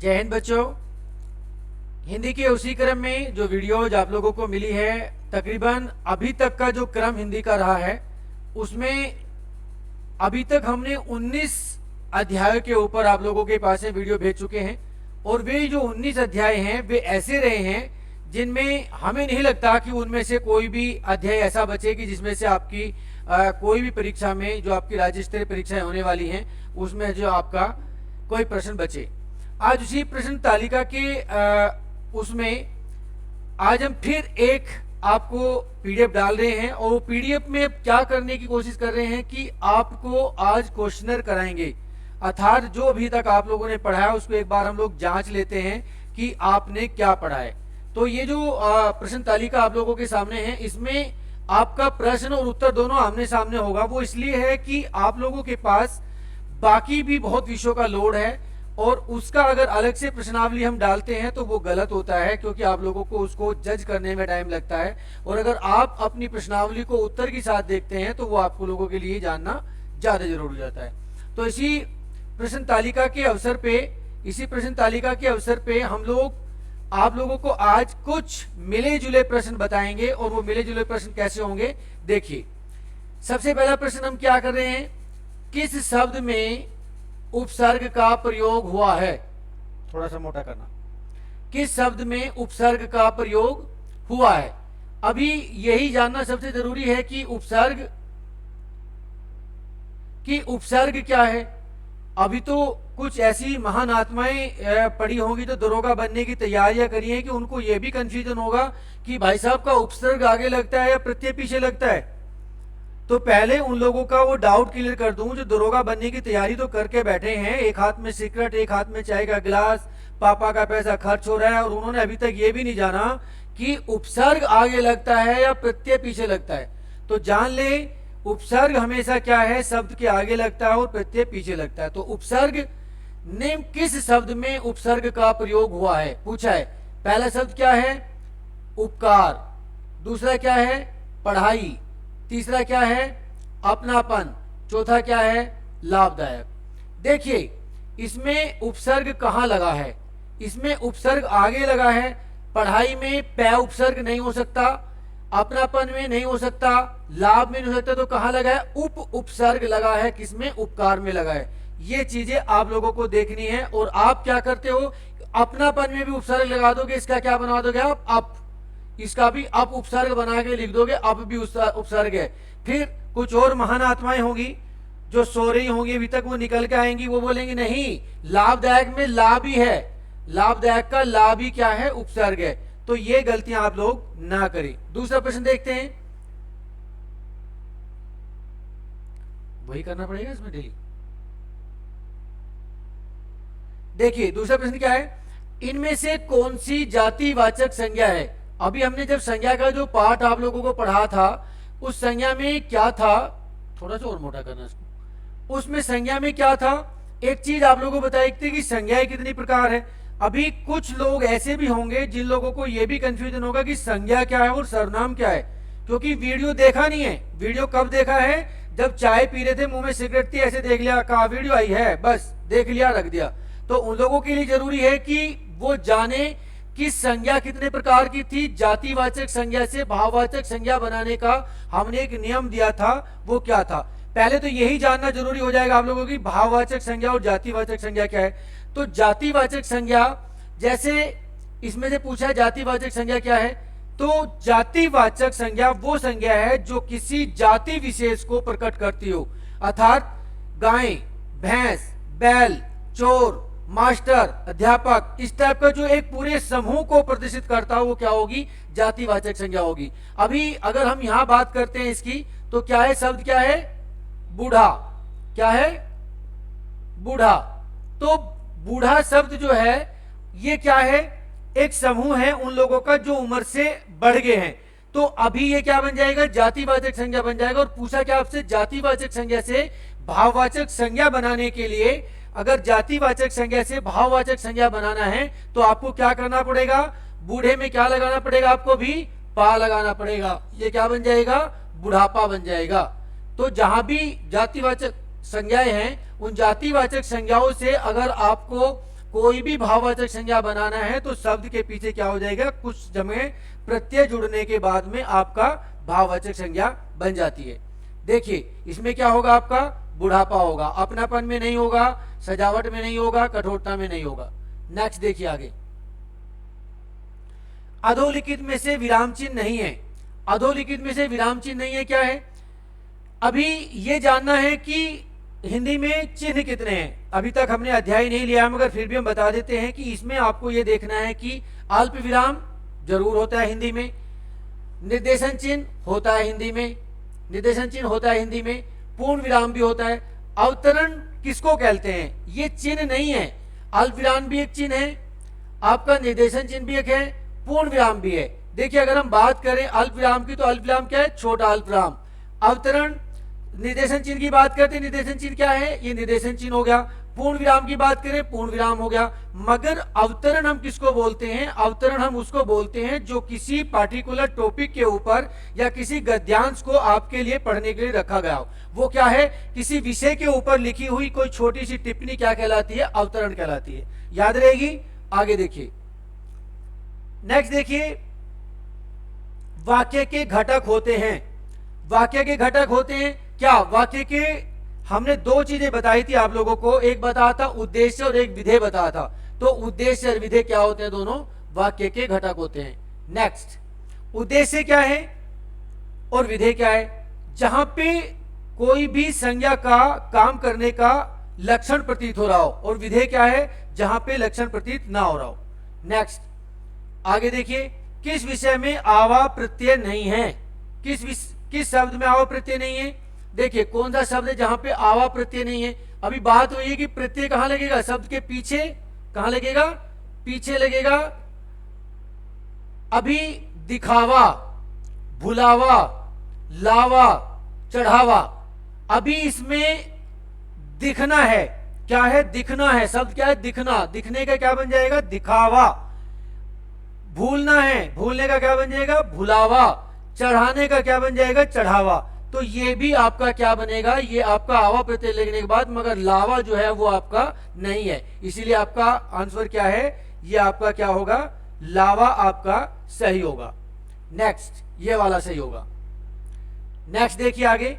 जय हिंद बच्चों। हिंदी के उसी क्रम में जो वीडियोज आप लोगों को मिली है, तकरीबन अभी तक का जो क्रम हिंदी का रहा है उसमें अभी तक हमने 19 अध्यायों के ऊपर आप लोगों के पास वीडियो भेज चुके हैं। और वे जो 19 अध्याय हैं वे ऐसे रहे हैं जिनमें हमें नहीं लगता कि उनमें से कोई भी अध्याय ऐसा बचे कि जिसमें से आपकी कोई भी परीक्षा में, जो आपकी राज्य स्तरीय परीक्षाएं होने वाली हैं, उसमें जो आपका कोई प्रश्न बचे। आज उसी प्रश्न तालिका के उसमें आज हम फिर एक आपको पीडीएफ डाल रहे हैं और वो पीडीएफ में क्या करने की कोशिश कर रहे हैं कि आपको आज क्वेश्चनर कराएंगे। अर्थात जो अभी तक आप लोगों ने पढ़ा है उसको एक बार हम लोग जांच लेते हैं कि आपने क्या पढ़ा है। तो ये जो प्रश्न तालिका आप लोगों के सामने है, इसमें आपका प्रश्न और उत्तर दोनों आमने सामने होगा। वो इसलिए है कि आप लोगों के पास बाकी भी बहुत विषयों का लोड है और उसका अगर अलग से प्रश्नावली हम डालते हैं तो वो गलत होता है, क्योंकि आप लोगों को उसको जज करने में टाइम लगता है। और अगर आप अपनी प्रश्नावली को उत्तर के साथ देखते हैं तो वो आपको लोगों के लिए जानना ज्यादा जरूरी हो जाता है। तो इसी प्रश्न तालिका के अवसर पे हम लोग आप लोगों को आज कुछ मिले जुले प्रश्न बताएंगे। और वो मिले जुले प्रश्न कैसे होंगे, देखिए। सबसे पहला प्रश्न हम क्या कर रहे हैं, किस शब्द में उपसर्ग का प्रयोग हुआ है। थोड़ा सा मोटा करना। किस शब्द में उपसर्ग का प्रयोग हुआ है। अभी यही जानना सबसे जरूरी है कि उपसर्ग क्या है। अभी तो कुछ ऐसी महान आत्माएं पड़ी होंगी जो दरोगा बनने की तैयारियां करी हैं कि उनको यह भी कंफ्यूजन होगा कि भाई साहब का उपसर्ग आगे लगता है या प्रत्यय पीछे लगता है। तो पहले उन लोगों का वो डाउट क्लियर कर दूं जो दरोगा बनने की तैयारी तो करके बैठे हैं, एक हाथ में सिगरेट, एक हाथ में चाय का गिलास, पापा का पैसा खर्च हो रहा है और उन्होंने अभी तक ये भी नहीं जाना कि उपसर्ग आगे लगता है या प्रत्यय पीछे लगता है। तो जान ले, उपसर्ग हमेशा क्या है, शब्द के आगे लगता है और प्रत्यय पीछे लगता है। तो उपसर्ग ने किस शब्द में उपसर्ग का प्रयोग हुआ है पूछा है। पहला शब्द क्या है, उपकार। दूसरा क्या है, पढ़ाई। तीसरा क्या है, अपनापन। चौथा क्या है, लाभदायक। देखिए इसमें उपसर्ग कहां लगा है। इसमें उपसर्ग आगे लगा है। पढ़ाई में पै उपसर्ग नहीं हो सकता, अपनापन में नहीं हो सकता, लाभ में नहीं हो सकता। तो कहां लगा है, उपसर्ग लगा है। किसमें, उपकार में लगा है। ये चीजें आप लोगों को देखनी है। और आप क्या करते हो, अपनापन में भी उपसर्ग लगा दोगे, इसका क्या बना दोगे आप, अप। इसका भी अप उपसर्ग बना के लिख दोगे, अप भी उपसर्ग है। फिर कुछ और महान आत्माएं होंगी जो सो रही होंगी, अभी तक वो निकल के आएंगी, वो बोलेंगे नहीं, लाभदायक में लाभ ही है, लाभदायक का लाभ ही क्या है, उपसर्ग है। तो ये गलतियां आप लोग ना करें। दूसरा प्रश्न देखते हैं, वही करना पड़ेगा इसमें डेली। देखिए दूसरा प्रश्न क्या है, इनमें से कौन सी जातिवाचक संज्ञा है। अभी हमने जब संज्ञा का जो पाठ आप लोगों को पढ़ा था, उस संज्ञा में क्या था, थोड़ा सा और मोटा करना इसको। उसमें संज्ञा में क्या था, एक चीज आप लोगों को बताई थी कि संज्ञाएं कितनी प्रकार है। अभी कुछ लोग ऐसे भी होंगे जिन लोगों को यह भी कंफ्यूजन होगा कि संज्ञा क्या है और सर्वनाम क्या है, क्योंकि वीडियो देखा नहीं है। वीडियो कब देखा है, जब चाय पी रहे थे, मुंह में सिगरेट थी, ऐसे देख लिया, कहा वीडियो आई है, बस देख लिया, रख दिया। तो उन लोगों के लिए जरूरी है कि वो जाने कि संज्ञा कितने प्रकार की थी। जातिवाचक संज्ञा से भाववाचक संज्ञा बनाने का हमने एक नियम दिया था, वो क्या था। पहले तो यही जानना जरूरी हो जाएगा आप लोगों की, भाववाचक संज्ञा और जातिवाचक संज्ञा क्या है। तो जातिवाचक संज्ञा, जैसे इसमें से पूछा है जातिवाचक संज्ञा क्या है, तो जातिवाचक संज्ञा वो संज्ञा है जो किसी जाति विशेष को प्रकट करती हो। अर्थात गाय, भैंस, बैल, चोर, मास्टर, अध्यापक, इस टाइप का जो एक पूरे समूह को प्रदर्शित करता हो, वो क्या होगी, जातिवाचक संज्ञा होगी। अभी अगर हम यहां बात करते हैं इसकी, तो क्या है, शब्द क्या है, बूढ़ा। क्या है, बूढ़ा। तो बूढ़ा शब्द जो है ये क्या है, एक समूह है उन लोगों का जो उम्र से बढ़ गए हैं। तो अभी ये क्या बन जाएगा, जातिवाचक संज्ञा बन जाएगा। और पूछा क्या आपसे, जातिवाचक संज्ञा से भाववाचक संज्ञा बनाने के लिए, अगर जातिवाचक संज्ञा से भाववाचक संज्ञा बनाना है तो आपको क्या करना पड़ेगा, बूढ़े में क्या लगाना पड़ेगा, आपको भी पा लगाना पड़ेगा। ये क्या बन जाएगा, बुढ़ापा बन जाएगा। तो जहां भी जातिवाचक संज्ञाएं हैं, उन जातिवाचक संज्ञाओं से अगर आपको कोई भी भाववाचक संज्ञा बनाना है तो शब्द के पीछे क्या हो जाएगा, कुछ जगह प्रत्यय जुड़ने के बाद में आपका भाववाचक संज्ञा बन जाती है। देखिए इसमें क्या होगा, आपका बुढ़ापा होगा, अपनापन में नहीं होगा, सजावट में नहीं होगा, कठोरता में नहीं होगा। नेक्स्ट देखिए आगे, अधोलिखित में से विराम चिन्ह नहीं है। अधोलिखित में से विराम चिन्ह नहीं है क्या है, अभी ये जानना है कि हिंदी में चिन्ह कितने हैं। अभी तक हमने अध्याय नहीं लिया मगर फिर भी हम बता देते हैं कि इसमें आपको ये देखना है कि अल्प विराम जरूर होता है हिंदी में, निर्देशन चिन्ह होता है हिंदी में, निर्देशन चिन्ह होता है हिंदी में, पूर्ण विराम भी होता है। अवतरण किसको कहते हैं, ये चिन्ह नहीं है। अल्प विराम भी एक चिन्ह है, आपका निर्देशन चिन्ह भी एक है, पूर्ण विराम भी है। देखिए अगर हम बात करें अल्प विराम की तो अल्प विराम क्या है, छोटा अल्प विराम। अवतरण निर्देशन चिन्ह की बात करते हैं, निर्देशन चिन्ह क्या है, ये निर्देशन चिन्ह हो गया। पूर्ण विराम की बात करें, पूर्ण विराम हो गया। मगर अवतरण हम किसको बोलते हैं, अवतरण हम उसको बोलते हैं जो किसी पार्टिकुलर टॉपिक के ऊपर या किसी गद्यांश को आपके लिए पढ़ने के लिए रखा गया हो। वो क्या है, किसी विषय के ऊपर लिखी हुई कोई छोटी सी टिप्पणी क्या कहलाती है, अवतरण कहलाती है। याद रहेगी। आगे देखिए, नेक्स्ट देखिए, वाक्य के घटक होते हैं। वाक्य के घटक होते हैं क्या, वाक्य के हमने दो चीजें बताई थी आप लोगों को, एक बताया था उद्देश्य और एक विधेय बताया था। तो उद्देश्य और विधेय क्या होते हैं, दोनों वाक्य के घटक होते हैं। नेक्स्ट, उद्देश्य क्या है और विधेय क्या है, जहां पे कोई भी संज्ञा का काम करने का लक्षण प्रतीत हो रहा हो, और विधेय क्या है, जहां पे लक्षण प्रतीत ना हो रहा हो। नेक्स्ट आगे देखिए, किस विषय में आवा प्रत्यय नहीं है, किस शब्द में आवा प्रत्यय नहीं है। देखिए कौन सा शब्द है जहां पे आवा प्रत्यय नहीं है। अभी बात हुई है कि प्रत्यय कहां लगेगा, शब्द के पीछे कहां लगेगा, पीछे लगेगा। अभी दिखावा, भुलावा, लावा, चढ़ावा, अभी इसमें दिखना है, क्या है, दिखना है। शब्द क्या है, दिखना, दिखने का क्या बन जाएगा, दिखावा। भूलना है, भूलने का क्या बन जाएगा, भुलावा। चढ़ाने का क्या बन जाएगा, चढ़ावा। तो ये भी आपका क्या बनेगा, ये आपका आवा प्रत्यय लगने के बाद, मगर लावा जो है वो आपका नहीं है, इसीलिए आपका आंसर क्या है, ये आपका क्या होगा, लावा आपका सही होगा। नेक्स्ट, ये वाला सही होगा। नेक्स्ट देखिए आगे,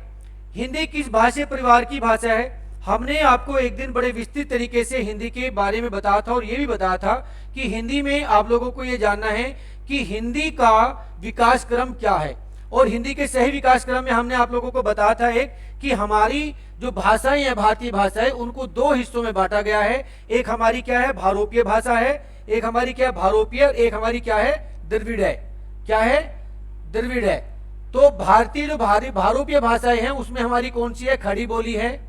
हिंदी किस भाषा परिवार की भाषा है। हमने आपको एक दिन बड़े विस्तृत तरीके से हिंदी के बारे में बताया था और ये भी बताया था कि हिंदी में आप लोगों को ये जानना है कि हिंदी का विकास क्रम क्या है। और हिंदी के सही विकास क्रम में हमने आप लोगों को बताया था एक कि हमारी जो भाषाएं हैं, भारतीय भाषाएं, उनको दो हिस्सों में बांटा गया है। एक हमारी क्या है, भारोपीय भाषा है, एक हमारी क्या है, भारोपीय, एक हमारी क्या है, द्रविड़ है। क्या है, द्रविड़ है। तो भारतीय जो भारोपीय भाषाएं हैं उसमें हमारी कौन सी है, खड़ी बोली है,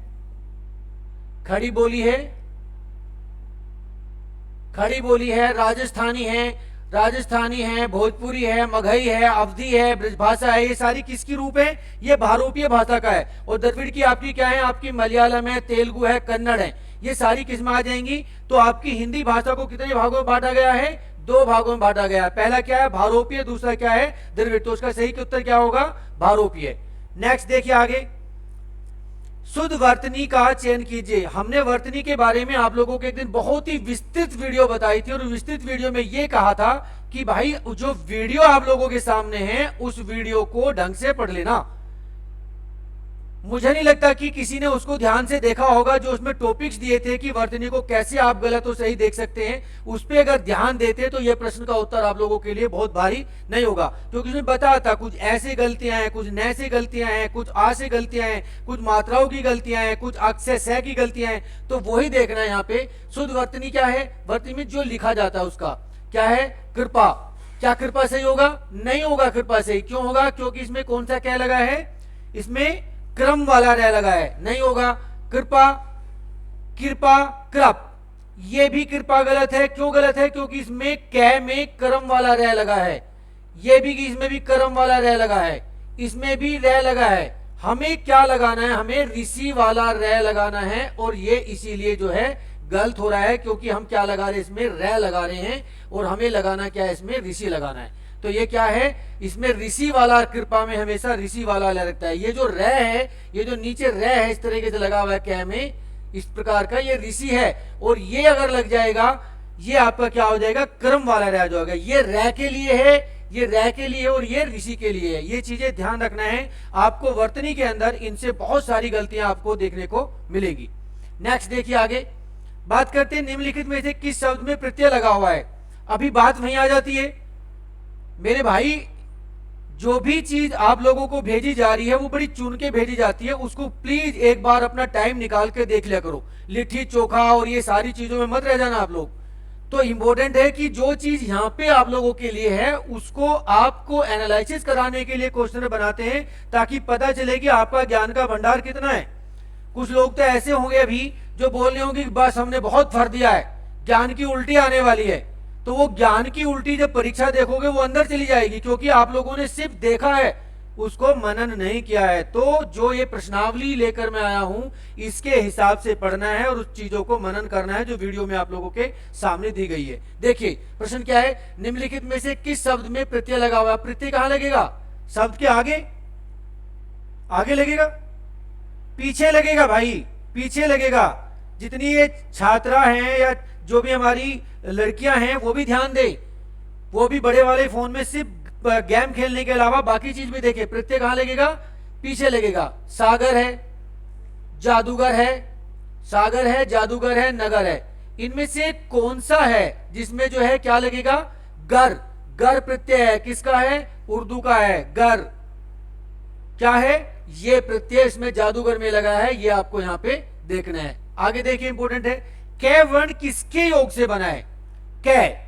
खड़ी बोली है, खड़ी बोली है, राजस्थानी है, भोजपुरी है, मगही है, अवधी है, ब्रजभाषा है। ये सारी किसकी रूप है, ये भारोपीय भाषा का है। और द्रविड़ की आपकी क्या है, आपकी मलयालम है, तेलुगु है, कन्नड़ है। ये सारी किस में आ जाएंगी। तो आपकी हिंदी भाषा को कितने भागों में बांटा गया है, दो भागों में बांटा गया है। पहला क्या है, भारोपीय, दूसरा क्या है, द्रविड़। तो उसका सही उत्तर क्या होगा, भारोपीय। नेक्स्ट देखिए आगे, शुद्ध वर्तनी का चयन कीजिए। हमने वर्तनी के बारे में आप लोगों को एक दिन बहुत ही विस्तृत वीडियो बताई थी और विस्तृत वीडियो में ये कहा था कि भाई जो वीडियो आप लोगों के सामने है उस वीडियो को ढंग से पढ़ लेना। मुझे नहीं लगता कि किसी ने उसको ध्यान से देखा होगा। जो उसमें टॉपिक्स दिए थे कि वर्तनी को कैसे आप गलत और सही देख सकते हैं, उस पर अगर ध्यान देते तो यह प्रश्न का उत्तर आप लोगों के लिए बहुत भारी नहीं होगा। क्योंकि उसमें बताया था कुछ ऐसे गलतियां हैं, कुछ न से गलतियां हैं, कुछ आ से गलतियां हैं, कुछ मात्राओं की गलतियां हैं, कुछ अक्ष से स की गलतियां हैं। तो वही देखना है यहाँ पे। शुद्ध वर्तनी क्या है, वर्तनी में जो लिखा जाता है उसका क्या है, कृपा। क्या कृपा सही होगा, नहीं होगा कृपा सही। क्यों होगा, क्योंकि इसमें कौन सा क्या लगा है, इसमें क्रम वाला रह लगा है, नहीं होगा। कृपा, कृपा, कृप, ये भी कृपा गलत है। क्यों गलत है, क्योंकि इसमें कै में क्रम वाला रह लगा है। ये भी, इसमें भी क्रम वाला रह लगा है, इसमें भी रह लगा है। हमें क्या लगाना है, हमें ऋषि वाला रह लगाना है। और ये इसीलिए जो है गलत हो रहा है, क्योंकि हम क्या लगा रहे हैं, इसमें रह लगा रहे हैं और हमें लगाना क्या है, इसमें ऋषि लगाना है। तो ये क्या है, इसमें ऋषि वाला, कृपा में हमेशा ऋषि वाला लगता है। ये जो रह है, ये जो नीचे रह है इस तरीके से लगा हुआ है कै में, इस प्रकार का ये ऋषि है, और ये अगर लग जाएगा ये आपका क्या हो जाएगा, क्रम वाला रह जाएगा। ये रह के लिए है, ये रह के लिए, और ये ऋषि के लिए है। ये चीजें ध्यान रखना है आपको। वर्तनी के अंदर इनसे बहुत सारी गलतियां आपको देखने को मिलेगी। नेक्स्ट देखिए आगे बात करते हैं, निम्नलिखित में से किस शब्द में प्रत्यय लगा हुआ है। अभी बात वहीं आ जाती है मेरे भाई, जो भी चीज आप लोगों को भेजी जा रही है वो बड़ी चुन के भेजी जाती है, उसको प्लीज एक बार अपना टाइम निकाल के देख लिया करो। लिट्टी चोखा और ये सारी चीजों में मत रह जाना आप लोग। तो इंपॉर्टेंट है कि जो चीज यहाँ पे आप लोगों के लिए है उसको आपको एनालिसिस कराने के लिए क्वेश्चन बनाते हैं, ताकि पता चले कि आपका ज्ञान का भंडार कितना है। कुछ लोग तो ऐसे होंगे अभी जो बोल रहे होंगे कि बस हमने बहुत भर दिया है, ज्ञान की उल्टी आने वाली है। तो वो ज्ञान की उल्टी जब परीक्षा देखोगे वो अंदर चली जाएगी, क्योंकि आप लोगों ने सिर्फ देखा है, उसको मनन नहीं किया है। तो जो ये प्रश्नावली लेकर मैं आया हूं इसके हिसाब से पढ़ना है और उस चीजों को मनन करना है जो वीडियो में आप लोगों के सामने दी गई है। देखिए प्रश्न क्या है, निम्नलिखित में से किस शब्द में प्रत्यय लगा हुआ है। प्रत्यय कहां लगेगा, शब्द के आगे, आगे लगेगा, पीछे लगेगा भाई, पीछे लगेगा। जितनी ये छात्रा हैं या जो भी हमारी लड़कियां हैं वो भी ध्यान दें, वो भी बड़े वाले फोन में सिर्फ गेम खेलने के अलावा बाकी चीज भी देखें। प्रत्यय कहां लगेगा, पीछे लगेगा। सागर है, जादूगर है, सागर है, जादूगर है, नगर है, इनमें से कौन सा है जिसमें जो है क्या लगेगा, गर। गर प्रत्यय है, किसका है, उर्दू का है। गर क्या है, ये प्रत्यय इसमें जादूगर में लगा है, ये आपको यहां पे देखना है। आगे देखिए इंपॉर्टेंट है, कै वर्ण किसके योग से बना है। कै,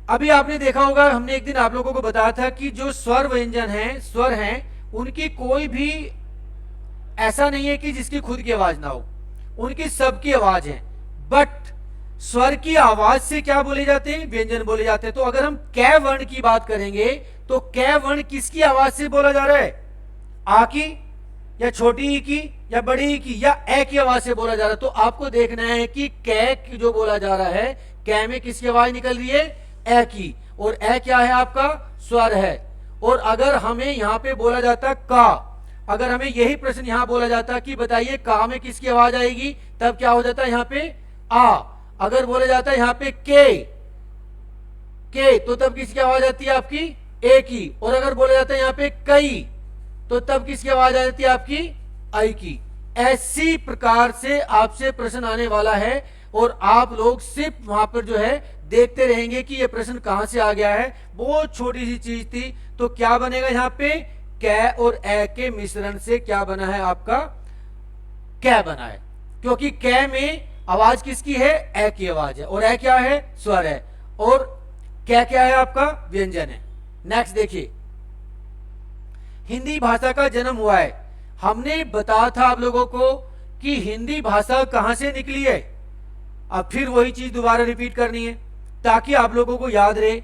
अभी आपने देखा होगा, हमने एक दिन आप लोगों को बताया था कि जो स्वर व्यंजन हैं, स्वर हैं, उनकी कोई भी ऐसा नहीं है कि जिसकी खुद की आवाज ना हो, उनकी सबकी आवाज है। बट स्वर की आवाज से क्या बोले जाते हैं, व्यंजन बोले जाते हैं। तो अगर हम कै वर्ण की बात करेंगे तो कै वर्ण किसकी आवाज से बोला जा रहा है, आ की या छोटी ई की या बड़ी ई की या ए की आवाज से बोला जा रहा है। तो आपको देखना है कि कै की जो बोला जा रहा है, कै में किसकी आवाज निकल रही है, ए की, और ए क्या है आपका, स्वर है। और अगर हमें यहां पे बोला जाता का, अगर हमें यही प्रश्न यहां बोला जाता कि बताइए का में किसकी आवाज आएगी, तब क्या हो जाता है यहां पे आ। अगर बोला जाता है यहां पे के, तो तब किसकी आवाज आती है आपकी, ए की। और अगर बोला जाता है यहां पे कई, तो तब किसकी आवाज आ जाती है आपकी, आई की। ऐसी प्रकार से आपसे प्रश्न आने वाला है, और आप लोग सिर्फ वहां पर जो है देखते रहेंगे कि ये प्रश्न कहां से आ गया है। बहुत छोटी सी चीज थी। तो क्या बनेगा यहां पे, कै और ए के मिश्रण से क्या बना है आपका, कै बना है। क्योंकि कै में आवाज किसकी है, ए की आवाज है, और ए क्या है, स्वर है, और कै क्या है आपका, व्यंजन है। नेक्स्ट देखिए, हिंदी भाषा का जन्म हुआ है। हमने बताया था आप लोगों को कि हिंदी भाषा कहां से निकली है। अब फिर वही चीज दोबारा रिपीट करनी है ताकि आप लोगों को याद रहे।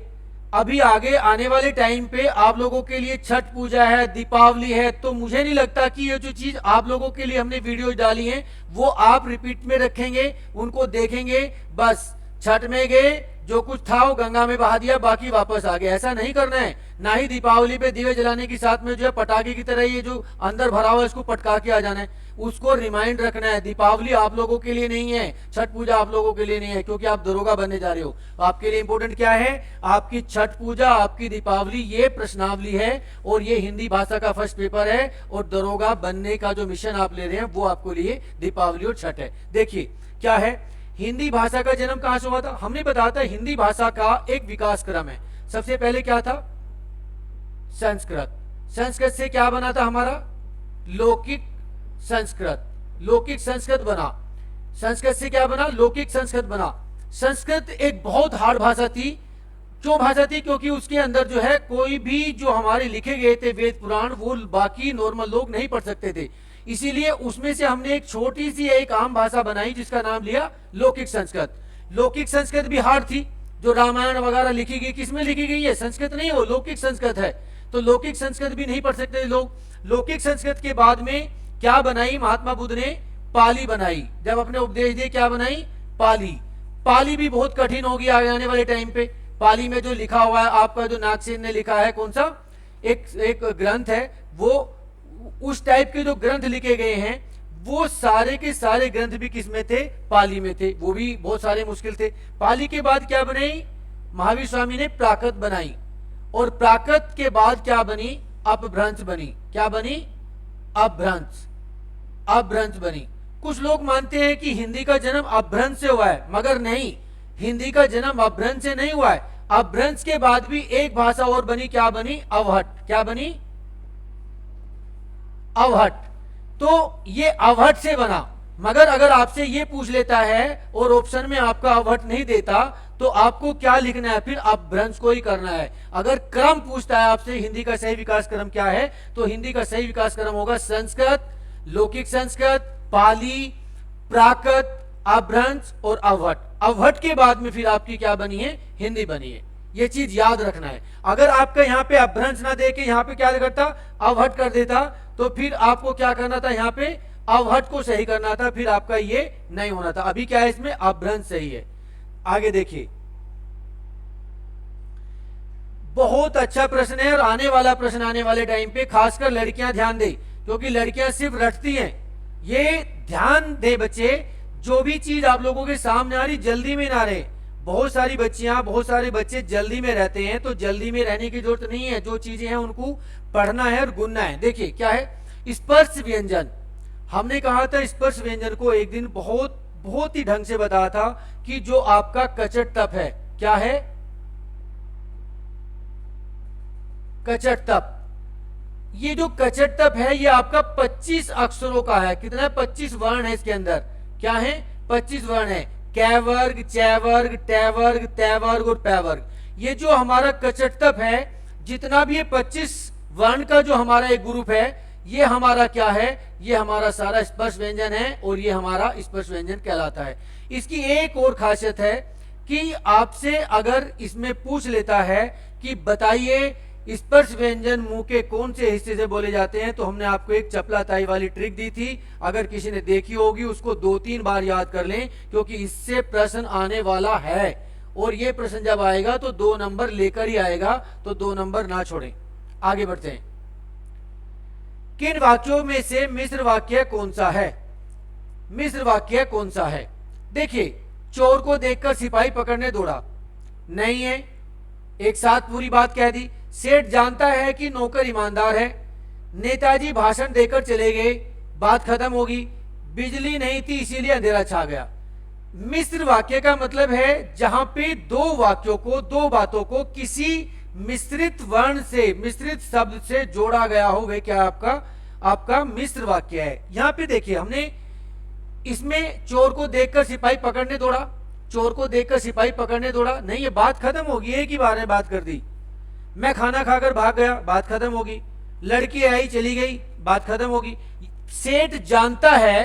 अभी आगे आने वाले टाइम पे आप लोगों के लिए छठ पूजा है, दीपावली है, तो मुझे नहीं लगता कि ये जो चीज आप लोगों के लिए हमने वीडियो डाली है वो आप रिपीट में रखेंगे, उनको देखेंगे। बस छठ में गए, जो कुछ था वो गंगा में बहा दिया, बाकी वापस आ गए, ऐसा नहीं करना है। ना ही दीपावली पे दिवे जलाने के साथ में जो है पटाखे की तरह ये जो अंदर भरा हुआ है इसको पटका के आ जाना है, उसको रिमाइंड रखना है। दीपावली आप लोगों के लिए नहीं है, छठ पूजा आप लोगों के लिए नहीं है, क्योंकि आप दरोगा बनने जा रहे हो। आपके लिए इंपॉर्टेंट क्या है, आपकी छठ पूजा, आपकी दीपावली, ये प्रश्नावली है, और ये हिंदी भाषा का फर्स्ट पेपर है, और दरोगा बनने का जो मिशन आप ले रहे हैं वो आपको लिए दीपावली और छठ है। देखिए क्या है, हिंदी भाषा का जन्म कहां से हुआ था। हमने बताया था हिंदी भाषा का एक विकास क्रम है। सबसे पहले क्या था, संस्कृत। संस्कृत से क्या बना था हमारा, लौकिक संस्कृत। लौकिक संस्कृत बना, संस्कृत से क्या बना, लौकिक संस्कृत बना। संस्कृत एक बहुत हार्ड भाषा थी। क्यों भाषा थी, क्योंकि उसके अंदर जो है कोई भी जो हमारे लिखे गए थे वेद पुराण वो बाकी नॉर्मल लोग नहीं पढ़ सकते थे। इसीलिए उसमें से हमने एक छोटी सी एक आम भाषा बनाई जिसका नाम लिया लौकिक संस्कृत। लौकिक संस्कृत भी हार्ड थी। जो रामायण वगैरह लिखी गई किसमें लिखी गई है, संस्कृत नहीं है, वो लौकिक संस्कृत है। तो लौकिक संस्कृत भी नहीं पढ़ सकते लोग। लौकिक संस्कृत के बाद में क्या बनाई महात्मा बुद्ध ने, पाली बनाई। जब अपने उपदेश दिए क्या बनाई, पाली। पाली भी बहुत कठिन होगी आगे आने वाले टाइम पे। पाली में जो लिखा हुआ है आपका, जो नागसेन ने लिखा है, कौन सा एक ग्रंथ है, वो उस टाइप के जो ग्रंथ लिखे गए हैं वो सारे के सारे ग्रंथ भी किस में थे? पाली में थे। वो भी बहुत सारे मुश्किल थे। पाली के बाद क्या बनाई? महावीर स्वामी ने प्राकृत बनाई, और प्राकृत के बाद क्या बनी? अपभ्रंश बनी। क्या बनी? अपभ्रंश। अपभ्रंश बनी। कुछ लोग मानते हैं कि हिंदी का जन्म अपभ्रंश से हुआ है, मगर नहीं, हिंदी का जन्म अपभ्रंश से नहीं हुआ है। अपभ्रंश के बाद भी एक भाषा और बनी। क्या बनी? अवहट। क्या बनी? अवहट। तो ये अवहट से बना। मगर अगर आपसे ये पूछ लेता है और ऑप्शन में आपका अवहट नहीं देता, तो आपको क्या लिखना है? फिर अपभ्रंश को ही करना है। अगर क्रम पूछता है आपसे हिंदी का सही विकास क्रम क्या है, तो हिंदी का सही विकास क्रम होगा संस्कृत, लौकिक संस्कृत, पाली, प्राकृत, अपभ्रंश और अवहट। अवहट के बाद में फिर आपकी क्या बनी है? हिंदी बनी है। ये चीज याद रखना है। अगर आपका यहाँ पे अपभ्रंश ना दे के यहाँ पे क्या करता? अवहट कर देता, तो फिर आपको क्या करना था? यहाँ पे अवहट को सही करना था, फिर आपका ये नहीं होना था। अभी क्या है? इसमें अपभ्रंश सही है। आगे देखिए, बहुत अच्छा प्रश्न है, और आने वाला प्रश्न आने वाले टाइम पे खासकर लड़कियां ध्यान दे, क्योंकि लड़कियां सिर्फ रटती हैं। ये ध्यान दे बच्चे, जो भी चीज आप लोगों के सामने आ रही जल्दी में ना रहे। बहुत सारी बच्चियां, बहुत सारे बच्चे जल्दी में रहते हैं, तो जल्दी में रहने की जरूरत नहीं है। जो चीजें हैं उनको पढ़ना है और गुनना है। देखिए क्या है? स्पर्श व्यंजन। हमने कहा था स्पर्श व्यंजन को एक दिन बहुत ही ढंग से बताया था कि जो आपका कचट तप है, क्या है? कचट तप। ये जो कचट तप है, ये आपका 25 अक्षरों का है। कितना है? 25 वर्ण है इसके अंदर। क्या है? 25 वर्ण है। कै वर्ग, चै वर्ग, टै वर्ग, तै वर्ग और पै वर्ग। ये जो हमारा कचट तप है, जितना भी ये 25 वर्ण का जो हमारा एक ग्रुप है, ये हमारा क्या है? ये हमारा सारा स्पर्श व्यंजन है, और ये हमारा स्पर्श व्यंजन कहलाता है। इसकी एक और खासियत है कि आपसे अगर इसमें पूछ लेता है कि बताइए स्पर्श व्यंजन मुंह के कौन से हिस्से से बोले जाते हैं, तो हमने आपको एक चपलाताई वाली ट्रिक दी थी। अगर किसी ने देखी होगी उसको 2-3 बार याद कर लें, क्योंकि इससे प्रश्न आने वाला है। और ये प्रश्न जब आएगा तो 2 नंबर लेकर ही आएगा, तो 2 नंबर ना छोड़ें। आगे बढ़ते हैं। किन वाक्यों में से मिश्र वाक्य कौन सा है? मिश्र वाक्य कौन सा है? देखिए, चोर को देखकर सिपाही पकड़ने दौड़ा, नहीं है। एक साथ पूरी बात कह दी। सेठ जानता है कि नौकर ईमानदार है। नेताजी भाषण देकर चले गए, बात खत्म होगी। बिजली नहीं थी इसीलिए अंधेरा छा गया। मिश्र वाक्य का मतलब है जहां पे दो वाक्यों को, दो बातों को किसी मिश्रित वर्ण से, मिश्रित शब्द से जोड़ा गया हो, वे क्या आपका मिश्र वाक्य है। यहां पे देखिए, हमने इसमें चोर को देखकर सिपाही पकड़ने दौड़ा, चोर को देखकर सिपाही पकड़ने दौड़ा, नहीं, ये बात खत्म होगी। एक ही बार में बात कर दी। मैं खाना खाकर भाग गया, बात खत्म होगी। लड़की आई चली गई, बात खत्म होगी। सेठ जानता है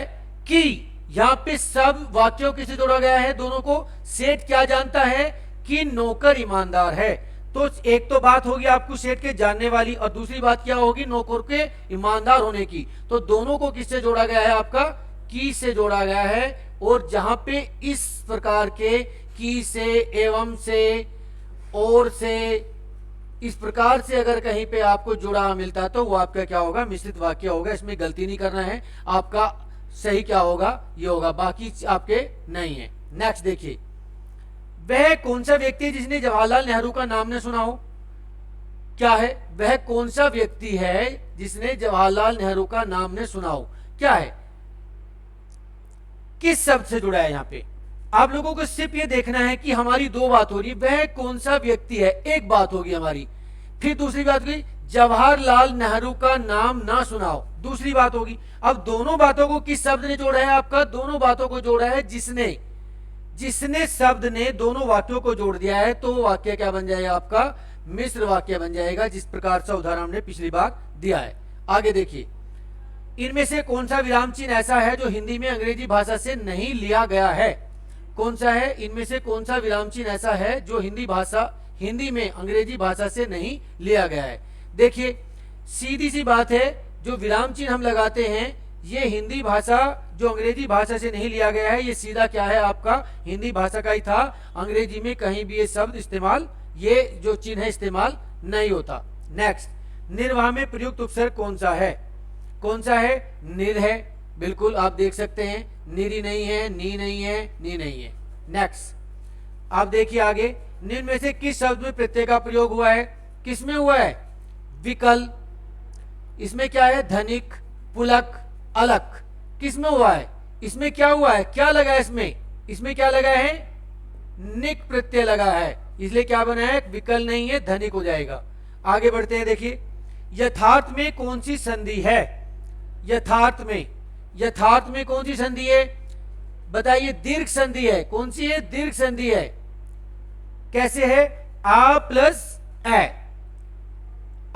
कि यहां पे सब वाक्यों किसे जोड़ा गया है? दोनों को। सेठ क्या जानता है? कि नौकर ईमानदार है। तो एक तो बात होगी आपको सेठ के जानने वाली, और दूसरी बात क्या होगी? नौकर के ईमानदार होने की। तो दोनों को किससे जोड़ा गया है? आपका की से जोड़ा गया है। और जहां पे इस प्रकार के की से, एवं से, और से, इस प्रकार से अगर कहीं पे आपको जुड़ा मिलता तो वो आपका क्या होगा? मिश्रित वाक्य होगा। इसमें गलती नहीं करना है। आपका सही क्या होगा? ये होगा, बाकी आपके नहीं है। नेक्स्ट देखिए, वह कौन सा व्यक्ति है जिसने जवाहरलाल नेहरू का नाम न सुना हो? क्या है? वह कौन सा व्यक्ति है जिसने जवाहरलाल नेहरू का नाम न सुना हो? क्या है? किस शब्द से जुड़ा है? यहाँ पे आप लोगों को सिर्फ ये देखना है कि हमारी दो बात हो रही है। वह कौन सा व्यक्ति है, एक बात होगी हमारी। फिर दूसरी बात होगी जवाहरलाल नेहरू का नाम ना सुनाओ, दूसरी बात होगी। अब दोनों बातों को किस शब्द ने जोड़ा है? आपका दोनों बातों को जोड़ा है जिसने। जिसने शब्द ने दोनों वाक्यों को जोड़ दिया है, तो वाक्य क्या बन जाएगा? आपका मिश्र वाक्य बन जाएगा, जिस प्रकार से उदाहरण हमने पिछली बार दिया है। आगे देखिए, इनमें से कौन सा विराम चिन्ह ऐसा है जो हिंदी में अंग्रेजी भाषा से नहीं लिया गया है? कौन सा है? इनमें से कौन सा विराम चिन्ह ऐसा है जो हिंदी में अंग्रेजी भाषा से नहीं लिया गया है? देखिए, सीधी सी बात है, जो विराम चिन्ह हम लगाते हैं ये हिंदी भाषा जो अंग्रेजी भाषा से नहीं लिया गया है, ये सीधा क्या है? आपका हिंदी भाषा का ही था। अंग्रेजी में कहीं भी ये शब्द इस्तेमाल, ये जो चिन्ह है इस्तेमाल नहीं होता। नेक्स्ट, निर्वाह में प्रयुक्त उपसर्ग कौन सा है? कौन सा है? निर है। बिल्कुल आप देख सकते हैं, नीरी नहीं है, नी नहीं है, नी नहीं है। नेक्स्ट आप देखिए आगे, निम्न में से किस शब्द में प्रत्यय का प्रयोग हुआ है? किस में हुआ है? विकल। इसमें क्या है? धनिक, पुलक, अलक। किस में हुआ है? इसमें क्या हुआ है? क्या लगा है इसमें? इसमें क्या लगा है? निक प्रत्यय लगा है, इसलिए क्या बना है? विकल नहीं है, धनिक हो जाएगा। आगे बढ़ते हैं, देखिए यथार्थ में कौन सी संधि है? यथार्थ में कौन सी संधि है? बताइए। दीर्घ संधि है। कौन सी है? दीर्घ संधि है। कैसे है? आ प्लस ए,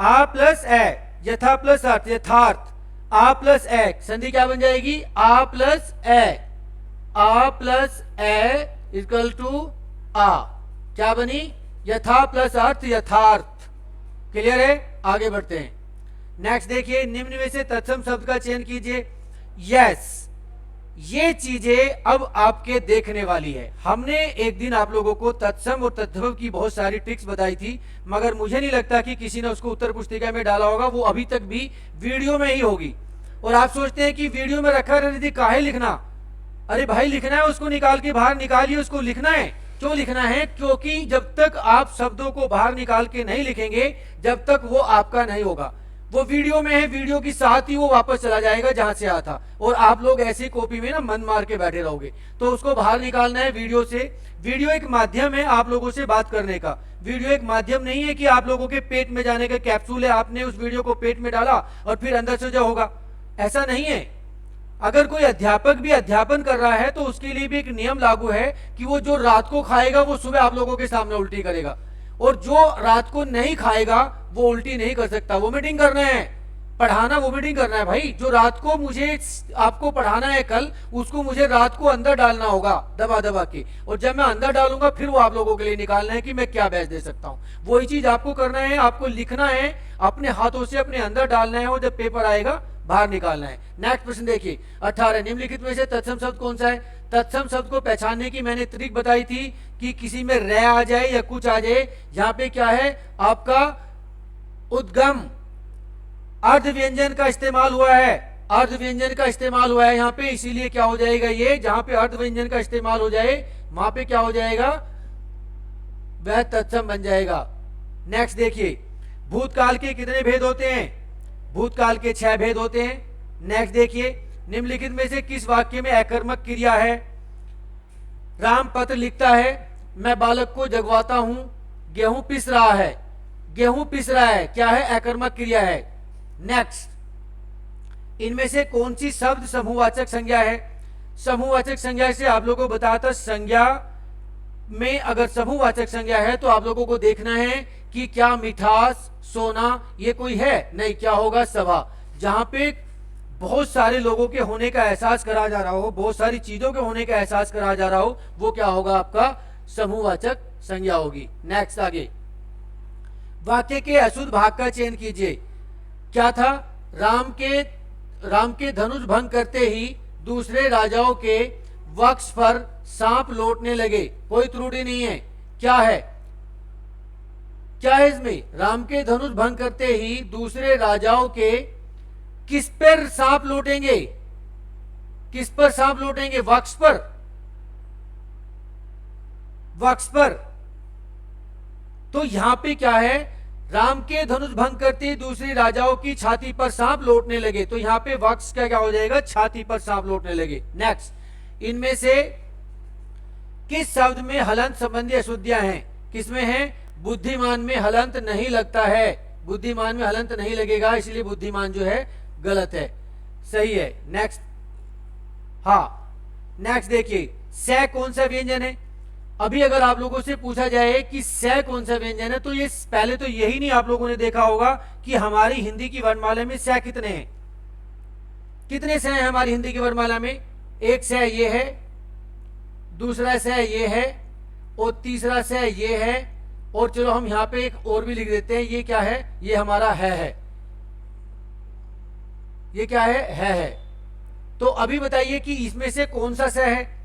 आ प्लस ए, यथा प्लस अर्थ, यथार्थ, आ प्लस ए, संधि क्या बन जाएगी? आ प्लस ए, आ प्लस ए इक्वल टू आ, क्या बनी? यथा प्लस अर्थ, यथार्थ। क्लियर है? आगे बढ़ते हैं। नेक्स्ट देखिए, निम्न में से तत्सम शब्द का चयन कीजिए। यस, ये चीजें अब आपके देखने वाली है। हमने एक दिन आप लोगों को तत्सम और तद्भव की बहुत सारी ट्रिक्स बताई थी, मगर मुझे नहीं लगता कि किसी ने उसको उत्तर पुस्तिका में डाला होगा। वो अभी तक भी वीडियो में ही होगी। और आप सोचते हैं कि वीडियो में रखा रहने थी, काहे लिखना? अरे भाई लिखना है, उसको निकाल के बाहर निकालिए, उसको लिखना है। क्यों लिखना है? क्योंकि जब तक आप शब्दों को बाहर निकाल के नहीं लिखेंगे, जब तक वो आपका नहीं होगा। वो वीडियो में है, वीडियो की साथ ही वो वापस चला जाएगा जहां से आया था, और आप लोग ऐसी कॉपी में ना मन मार के बैठे रहोगे। तो उसको बाहर निकालना है वीडियो से। वीडियो एक माध्यम है आप लोगों से बात करने का। वीडियो एक माध्यम नहीं है कि आप लोगों के पेट में जाने का कैप्सूल है, आपने उस वीडियो को पेट में डाला और फिर अंदर से जो होगा, ऐसा नहीं है। अगर कोई अध्यापक भी अध्यापन कर रहा है तो उसके लिए भी एक नियम लागू है कि वो जो रात को खाएगा वो सुबह आप लोगों के सामने उल्टी करेगा, और जो रात को नहीं खाएगा वो उल्टी नहीं कर सकता। वोमिटिंग करना है, पढ़ाना वोमिटिंग करना है भाई। जो रात को मुझे आपको पढ़ाना है कल, उसको मुझे रात को अंदर डालना होगा दबा दबा के, और जब मैं अंदर डालूंगा फिर वो आप लोगों के लिए निकालना है कि मैं क्या बैच दे सकता हूँ। वही चीज आपको करना है, आपको लिखना है, अपने हाथों से अपने अंदर डालना है, और जब पेपर आएगा बाहर निकालना है। नेक्स्ट प्रश्न देखिए 18, निम्नलिखित में से तत्सम शब्द कौन सा है? तत्सम शब्द को पहचानने की मैंने ट्रिक बताई थी कि किसी में रे आ जाए या कुछ आ जाए। यहाँ पे क्या है? आपका उद्गम अर्ध व्यंजन का इस्तेमाल हुआ है, अर्ध व्यंजन का इस्तेमाल हुआ है यहाँ पे, इसीलिए क्या हो जाएगा? ये जहां पे अर्ध व्यंजन का इस्तेमाल हो जाए वहां पे क्या हो जाएगा? वह तत्सम बन जाएगा। नेक्स्ट देखिए, भूतकाल के कितने भेद होते हैं? भूतकाल के 6 भेद होते हैं। नेक्स्ट देखिए, निम्नलिखित में से किस वाक्य में अकर्मक क्रिया है? राम पत्र लिखता है, मैं बालक को जगवाता हूं, गेहूं पिस रहा है, गेहूं पिस रहा है, क्या है? अकर्मक क्रिया है। नेक्स्ट, इनमें से कौन सी शब्द समूहवाचक संज्ञा है? समूहवाचक संज्ञा से आप लोगों को बताता, संज्ञा में अगर समूहवाचक संज्ञा है तो आप लोगों को देखना है कि क्या मिठास, सोना ये कोई है? नहीं। क्या होगा? सभा। जहां पे बहुत सारे लोगों के होने का एहसास करा जा रहा हो, बहुत सारी चीजों के होने का एहसास करा जा रहा हो, वो क्या होगा? आपका समूहवाचक संज्ञा होगी। नेक्स्ट आगे, वाक्य के अशुद्ध भाग का चयन कीजिए। क्या था? राम के धनुष भंग करते ही दूसरे राजाओं के वक्ष पर सांप लौटने लगे। कोई त्रुटि नहीं है। क्या है? क्या है इसमें? राम के धनुष भंग करते ही दूसरे राजाओं के किस पर सांप लौटेंगे? किस पर सांप लौटेंगे? वक्ष पर, वक्ष पर। तो यहां पे क्या है? राम के धनुष भंग करते ही दूसरे राजाओं की छाती पर सांप लौटने लगे। तो यहां पे वक्ष का क्या हो जाएगा? छाती पर सांप लौटने लगे। नेक्स्ट, इनमें से किस शब्द में हलंत संबंधी अशुद्धियां हैं? किसमें है? बुद्धिमान में हलंत नहीं लगता है, बुद्धिमान में हलंत नहीं लगेगा, इसलिए बुद्धिमान जो है गलत है। सही है। नेक्स्ट, हाँ नेक्स्ट देखिए, स कौन सा व्यंजन है? अभी अगर आप लोगों से पूछा जाए कि स कौन सा व्यंजन है, तो ये पहले तो यही नहीं आप लोगों ने देखा होगा कि हमारी हिंदी की वर्णमाला में स कितने हैं। कितने स हैं हमारी हिंदी की वर्णमाला में? एक स ये है, दूसरा स ये है, और तीसरा स ये है, और चलो हम यहाँ पे एक और भी लिख देते हैं। ये क्या है? ये हमारा है। ये क्या है। तो अभी बताइए कि इसमें से कौन सा स है?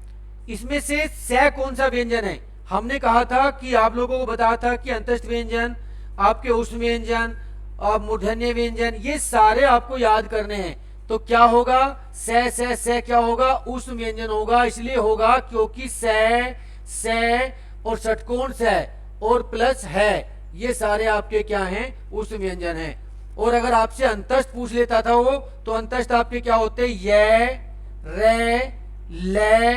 इसमें से स कौन सा व्यंजन है? हमने कहा था कि आप लोगों को बताया था कि अंतस्थ व्यंजन, आपके उष्ण व्यंजन और मूर्धन्य व्यंजन, ये सारे आपको याद करने हैं। तो क्या होगा, से क्या होगा, उष्ण व्यंजन होगा। इसलिए होगा क्योंकि से और षटकोण से और प्लस है, ये सारे आपके क्या हैं, उष्ण व्यंजन हैं। और अगर आपसे अंतस्थ पूछ लेता था वो, तो अंतस्थ आपके क्या होते, ये, रे, ले,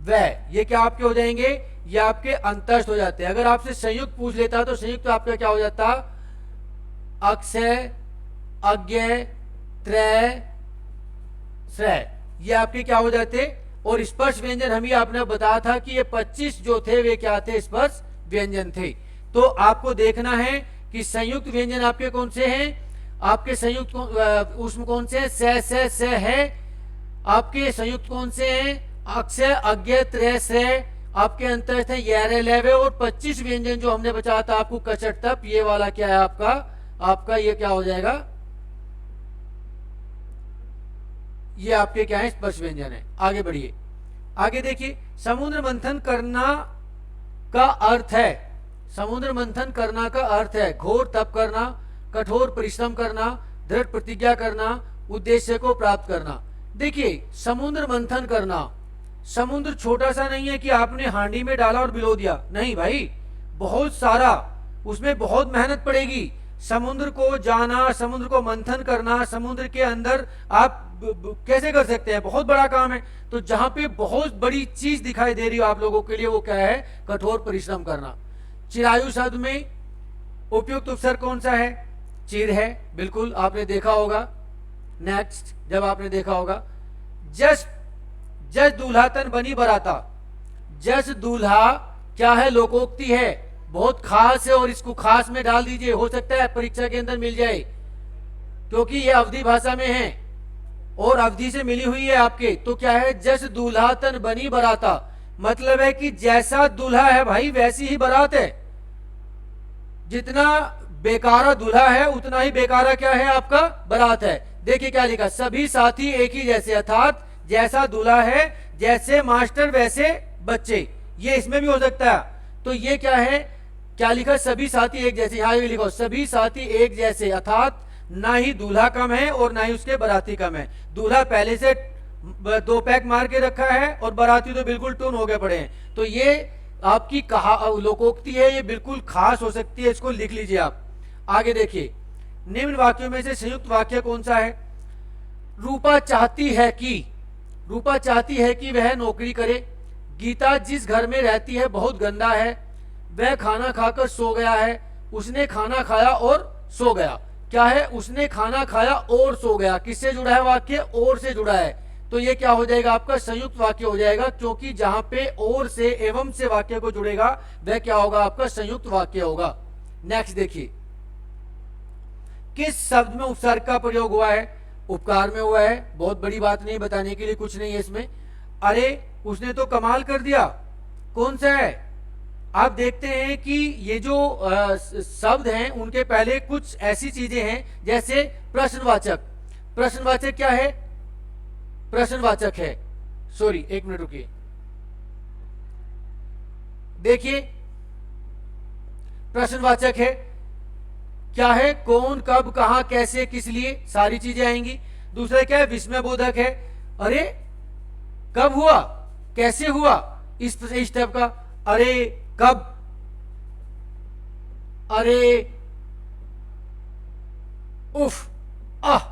वे, ये क्या आपके हो जाएंगे, ये आपके अंतस्थ हो जाते हैं। अगर आपसे संयुक्त पूछ लेता तो संयुक्त तो आपका क्या हो जाता, अक्षय, अज्ञ, त्रय, श्रय, ये आपके क्या हो जाते। और स्पर्श व्यंजन हम ही आपने बताया था कि ये 25 जो थे वे क्या थे, स्पर्श व्यंजन थे। तो आपको देखना है कि संयुक्त व्यंजन आपके कौन से हैं, आपके संयुक्त उसमें कौन से हैं, से है आपके संयुक्त कौन से हैं, अक्षय, अज्ञ, त्रय, श्रय आपके अंतस्थ है, ये, लेवे। और 25 व्यंजन जो हमने बचाया था आपको, कचट तप, ये वाला क्या है आपका ये क्या हो जाएगा, ये आपके क्या है, स्पर्श व्यंजन है। आगे बढ़िए, आगे देखिए, समुद्र मंथन करना का अर्थ है, समुद्र मंथन करना का अर्थ है घोर तप करना, कठोर परिश्रम करना, दृढ़ प्रतिज्ञा करना, उद्देश्य को प्राप्त करना। देखिए, समुद्र मंथन करना, समुद्र छोटा सा नहीं है कि आपने हांडी में डाला और बिलो दिया, नहीं भाई, बहुत सारा, उसमें बहुत मेहनत पड़ेगी। समुद्र को जाना, समुद्र को मंथन करना, समुद्र के अंदर आप कैसे कर सकते हैं, बहुत बड़ा काम है। तो जहां पे बहुत बड़ी चीज दिखाई दे रही हो आप लोगों के लिए, वो क्या है, कठोर परिश्रम करना। चिरायु शब्द में उपयुक्त उपसर्ग कौन सा है, चिर है, बिल्कुल आपने देखा होगा। नेक्स्ट, जब आपने देखा होगा, जस जस दूल्हा तन बनी बराता, जस दूल्हा क्या है, लोकोक्ति है, बहुत खास है, और इसको खास में डाल दीजिए, हो सकता है परीक्षा के अंदर मिल जाए, क्योंकि ये अवधि भाषा में है और अवधि से मिली हुई है आपके। तो क्या है, जस दूल्हा तन बनी बराता, मतलब है कि जैसा दूल्हा है भाई वैसी ही बारात है, जितना बेकारा दूल्हा है उतना ही बेकारा क्या है, आपका बारात है। देखिए क्या लिखा, सभी साथी एक ही जैसे, अर्थात जैसा दूल्हा है जैसे मास्टर वैसे बच्चे, ये इसमें भी हो सकता है। तो ये क्या है, क्या लिखा, सभी साथी एक जैसे, यहाँ ये लिखो सभी साथी एक जैसे, अर्थात ना ही दूल्हा कम है और ना ही उसके बाराती कम है। दूल्हा पहले से 2 पैक मार के रखा है और बाराती तो बिल्कुल टून हो गए पड़े हैं। तो ये आपकी लोकोक्ति है, ये बिल्कुल खास हो सकती है, इसको लिख लीजिए आप। आगे देखिए, निम्न वाक्यों में से संयुक्त वाक्य कौन सा है, रूपा चाहती है कि, रूपा चाहती है कि वह नौकरी करे, गीता जिस घर में रहती है बहुत गंदा है, वह खाना खाकर सो गया है, उसने खाना खाया और सो गया। क्या है, उसने खाना खाया और सो गया, किससे जुड़ा है वाक्य, और से जुड़ा है। तो ये क्या हो जाएगा, आपका संयुक्त वाक्य हो जाएगा, क्योंकि जहां पे और से एवं से वाक्य को जुड़ेगा वह क्या होगा, आपका संयुक्त वाक्य होगा। नेक्स्ट देखिए, किस शब्द में उपसर्ग का प्रयोग हुआ है, उपकार में हुआ है, बहुत बड़ी बात नहीं, बताने के लिए कुछ नहीं है इसमें। अरे उसने तो कमाल कर दिया, कौन सा है, आप देखते हैं कि ये जो शब्द हैं उनके पहले कुछ ऐसी चीजें हैं, जैसे प्रश्नवाचक, प्रश्नवाचक क्या है, प्रश्नवाचक है, सॉरी एक मिनट रुकिए, देखिए प्रश्नवाचक है, क्या है, कौन, कब, कहां, कैसे, किस लिए, सारी चीजें आएंगी। दूसरा क्या है, विस्मय बोधक है, अरे कब हुआ, कैसे हुआ, इस टाइप का, अरे कब, अरे उफ, आह,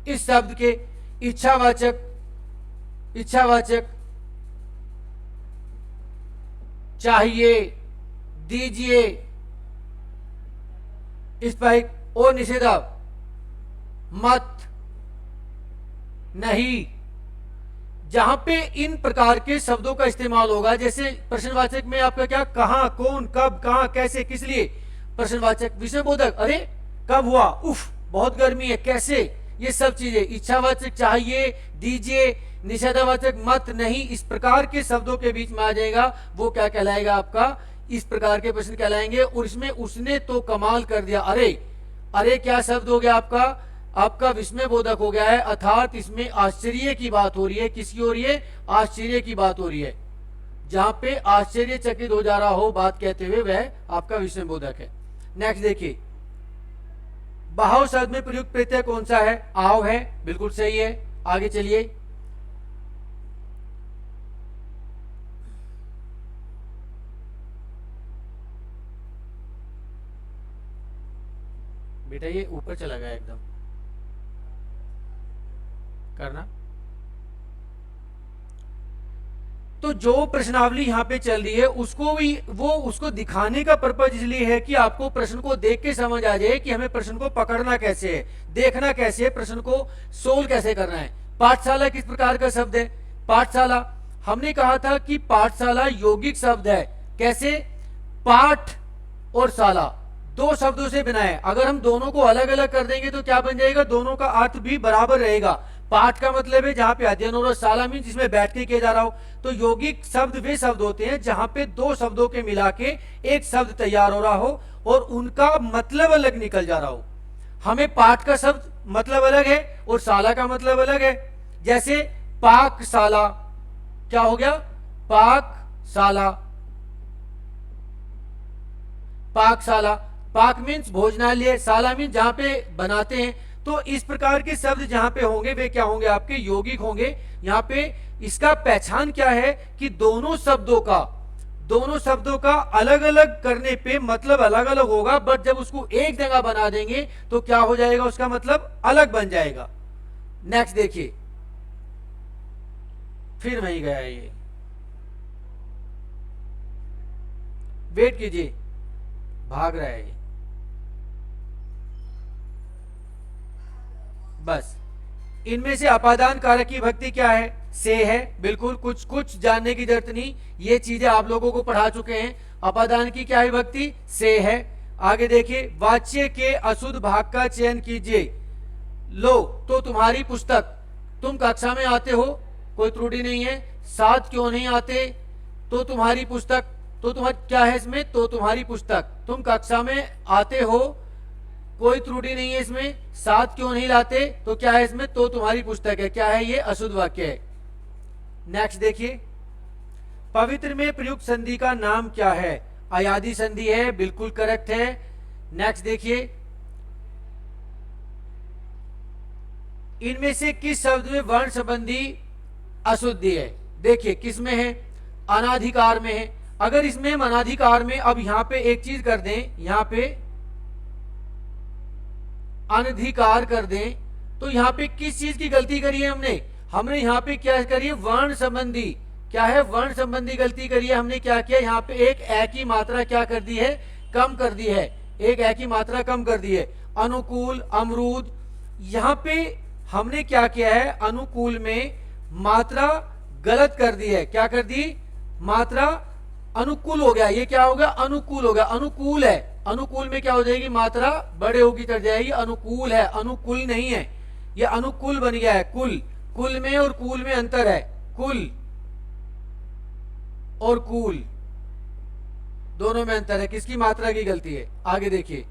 इस शब्द के इच्छावाचक, इच्छावाचक, चाहिए, दीजिए, इस पर और निषेधा, मत, नहीं, जहां पे इन प्रकार के शब्दों का इस्तेमाल होगा, जैसे प्रश्नवाचक में आपका क्या, कहां, कौन, कब, कहां, कैसे, किस लिए, प्रश्नवाचक, विषयबोधक, अरे कब हुआ, उफ बहुत गर्मी है, कैसे, ये सब चीजें, इच्छावाचक चाहिए, दीजिए, निषेधावाचक मत, नहीं, इस प्रकार के शब्दों के बीच में आ जाएगा, वो क्या कहलाएगा, आपका इस प्रकार के प्रश्न कहलाएंगे। और इसमें उसने तो कमाल कर दिया, अरे, अरे क्या शब्द हो गया आपका, आपका विस्मय बोधक हो गया है, अर्थात इसमें आश्चर्य की बात हो रही है, किसकी हो रही है, आश्चर्य की बात हो रही है, जहां पे आश्चर्यचकित हो जा रहा हो बात कहते हुए, वह आपका विस्मय बोधक है। नेक्स्ट देखिए, बहाव शब्द में प्रयुक्त प्रत्यय कौन सा है? आव है, बिल्कुल सही है। आगे चलिए। बेटा ये ऊपर चला गया एकदम, करना। तो जो प्रश्नावली यहाँ पे चल रही है उसको भी वो उसको दिखाने का पर्पज इसलिए है कि आपको प्रश्न को देख के समझ आ जाए कि हमें प्रश्न को पकड़ना कैसे है, देखना कैसे है, प्रश्न को सोल्व कैसे करना है। पाठशाला किस प्रकार का शब्द है? पाठशाला, हमने कहा था कि पाठशाला यौगिक शब्द है। कैसे? पाठ और शाला दो शब्दों से बना है। अगर हम दोनों को अलग अलग कर देंगे तो क्या बन जाएगा? दोनों का अर्थ भी बराबर रहेगा। पाठ का मतलब है जहां पे अध्ययन हो रहा है, शाला मीन जिसमें बैठ के किया जा रहा हो। तो यौगिक शब्द वे शब्द होते हैं जहां पे दो शब्दों के मिला के एक शब्द तैयार हो रहा हो और उनका मतलब अलग निकल जा रहा हो। हमें पाठ का शब्द मतलब अलग है और शाला का मतलब अलग है। जैसे पाकशाला, क्या हो गया? पाकशाला, पाकशाला। पाक मीन्स भोजनालय, शाला मीन्स जहां पे बनाते हैं। तो इस प्रकार के शब्द जहां पे होंगे वे क्या होंगे? आपके यौगिक होंगे। यहाँ पे इसका पहचान क्या है कि दोनों शब्दों का अलग अलग करने पे मतलब अलग अलग होगा, बट जब उसको एक जगह बना देंगे तो क्या हो जाएगा? उसका मतलब अलग बन जाएगा। नेक्स्ट देखिए, फिर वहीं गया ये, वेट कीजिए, भाग रहा है ये। बस, इनमें से अपादान कारक की भक्ति क्या है? से है। बिल्कुल, कुछ जानने की जरूरत नहीं, ये चीजें आप लोगों को पढ़ा चुके हैं। अपादान की क्या है भक्ति? से है। आगे देखिए, वाच्य के अशुद्ध भाग का चयन कीजिए। लो तो तुम्हारी पुस्तक, तुम कक्षा में आते हो, कोई त्रुटि नहीं है। साथ क्यों नहीं आते? तो तुम्हारी पुस्तक, तो तुम्हारी क्या है इसमें? तो तुम्हारी पुस्तक। तुम कक्षा में आते हो, कोई त्रुटि नहीं है इसमें। साथ क्यों नहीं लाते? तो क्या है इसमें? तो तुम्हारी पुस्तक है। क्या है ये? अशुद्ध वाक्य है। नेक्स्ट देखिए, पवित्र में प्रयुक्त संधि का नाम क्या है? अयादि संधि है, बिल्कुल करेक्ट है। नेक्स्ट देखिए, इनमें से किस शब्द में वर्ण संबंधी अशुद्धि है? देखिए किस में है? अनाधिकार में है। अगर इसमें हम अनाधिकार में अब यहां पे एक चीज कर दें, यहां पे अनधिकार कर दें, तो यहां पे किस चीज की गलती करी है हमने? हमने यहां पे क्या करी है? वर्ण संबंधी। क्या है? वर्ण संबंधी गलती करी है। हमने क्या किया? यहां पे एक ए की मात्रा क्या कर दी है? कम कर दी है। एक ए की मात्रा कम कर दी है। अनुकूल, अमरूद, यहां पे हमने क्या किया है? अनुकूल में मात्रा गलत कर दी है। क्या कर दी? मात्रा अनुकूल हो गया। ये क्या हो गया? अनुकूल हो गया। अनुकूल है, अनुकूल में क्या हो जाएगी? मात्रा बड़े होगी चढ़ जाएगी। अनुकूल है, अनुकूल नहीं है। ये अनुकूल बन गया है। कुल, कुल में और कूल में अंतर है। कुल और कूल दोनों में अंतर है। किसकी मात्रा की गलती है? आगे देखिए,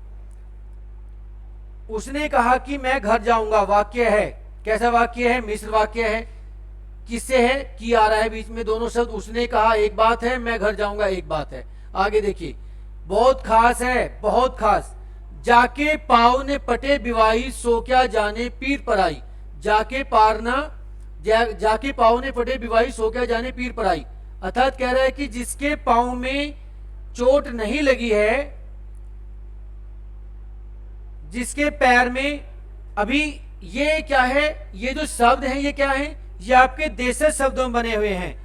उसने कहा कि मैं घर जाऊंगा, वाक्य है। कैसा वाक्य है? मिश्र वाक्य है। किससे है? की आ रहा है बीच में। दोनों शब्द, उसने कहा एक बात है, मैं घर जाऊंगा एक बात है। आगे देखिए, बहुत खास है, बहुत खास। जाके पाव ने पटे बिवाई, सो क्या जाने पीर पर आई। जाके पारना, जाके पाव ने पटे बिवाई, सो क्या जाने पीर पर आई। अर्थात कह रहा है कि जिसके पांव में चोट नहीं लगी है, जिसके पैर में, अभी ये क्या है? ये जो शब्द है ये क्या है? ये आपके देशज शब्दों में बने हुए हैं।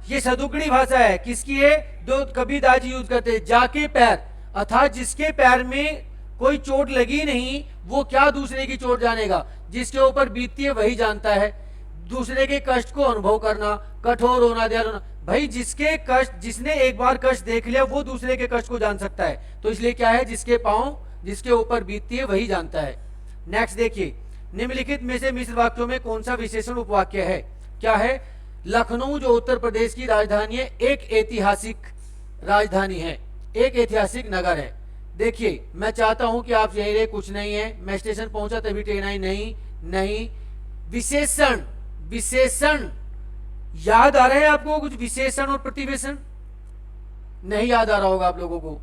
ये सदुगड़ी भाषा है। किसकी है? जो कबीरदास जी यूज करते हैं। जाके पैर, अर्थात जिसके पैर में कोई चोट लगी नहीं, वो क्या दूसरे की चोट जानेगा? जिसके ऊपर बीतती है वही जानता है। दूसरे के कष्ट को अनुभव करना, कठोर होना, दयालु होना। भाई जिसके कष्ट, जिसने एक बार कष्ट देख लिया वो दूसरे के कष्ट को जान सकता है। तो इसलिए क्या है? जिसके पांव, जिसके ऊपर बीतती है वही जानता है। नेक्स्ट देखिए, निम्नलिखित में से मिश्र वाक्यों में कौन सा विशेषण उपवाक्य है? क्या है? लखनऊ जो उत्तर प्रदेश की राजधानी है, एक ऐतिहासिक राजधानी है, एक ऐतिहासिक नगर है। देखिए, मैं चाहता हूं कि आप यही रहे, कुछ नहीं है। मैं स्टेशन पहुंचा तभी ट्रेन आई, नहीं नहीं। विशेषण, विशेषण याद आ रहा है आपको? कुछ विशेषण और प्रतिवेशन नहीं याद आ रहा होगा आप लोगों को।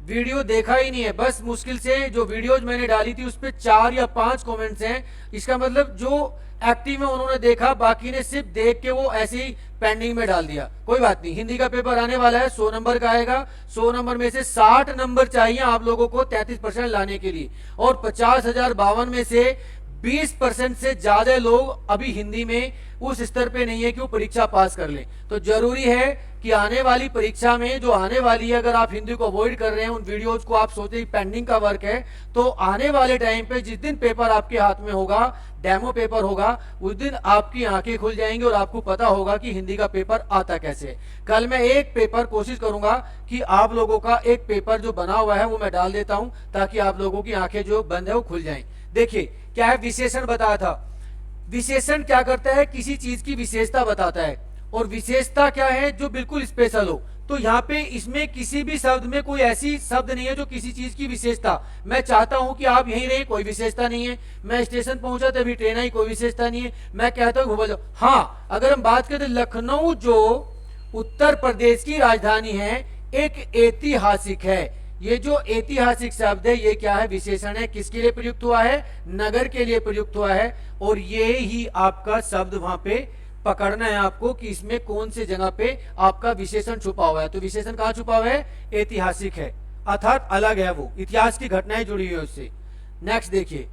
वीडियो देखा ही नहीं है, बस मुश्किल से जो वीडियोज मैंने डाली थी उस पर 4 या 5 कमेंट्स हैं। इसका मतलब जो एक्टिव में उन्होंने देखा, बाकी ने सिर्फ देख के वो ऐसे ही पेंडिंग में डाल दिया। कोई बात नहीं, हिंदी का पेपर आने वाला है, 100 नंबर का आएगा। 100 नंबर में से 60 नंबर चाहिए आप लोगों को 33% लाने के लिए, और 50,052 में से 20% से ज्यादा लोग अभी हिंदी में उस स्तर पे नहीं है कि वो परीक्षा पास कर लें। तो जरूरी है कि आने वाली परीक्षा में जो आने वाली है, अगर आप हिंदी को अवॉइड कर रहे हैं, उन वीडियोज को आप सोचे पेंडिंग का वर्क है, तो आने वाले टाइम पे जिस दिन पेपर आपके हाथ में होगा, डेमो पेपर होगा, उस दिन आपकी आंखें खुल जाएंगी और आपको पता होगा कि हिंदी का पेपर आता कैसे है। कल मैं एक पेपर कोशिश करूंगा कि आप लोगों का एक पेपर जो बना हुआ है वो मैं डाल देता हूं, ताकि आप लोगों की आंखें जो बंद है वो खुल जाएं। देखिए क्या है, विशेषण बताया था। विशेषण क्या करता है, किसी चीज की विशेषता बताता है, और विशेषता क्या है, जो बिल्कुल स्पेशल हो। तो यहाँ पे इसमें किसी भी शब्द में कोई ऐसी शब्द नहीं है जो किसी चीज की विशेषता। मैं चाहता हूं कि आप यहीं रहे, कोई विशेषता नहीं है। मैं स्टेशन पहुंचा तभी ट्रेन आई, कोई विशेषता नहीं है। मैं कहता हूं घूम जाओ। हाँ, अगर हम बात करें लखनऊ जो उत्तर प्रदेश की राजधानी है, एक ऐतिहासिक है। ये जो ऐतिहासिक शब्द है, ये क्या है, विशेषण है। किसके लिए प्रयुक्त हुआ है, नगर के लिए प्रयुक्त हुआ है। और ये ही आपका शब्द वहां पे पकड़ना है आपको कि इसमें कौन से जगह पे आपका विशेषण छुपा हुआ है। तो विशेषण कहां छुपा हुआ है, ऐतिहासिक है, अर्थात अलग है, वो इतिहास की घटनाएं जुड़ी हुई है उससे। नेक्स्ट देखिए,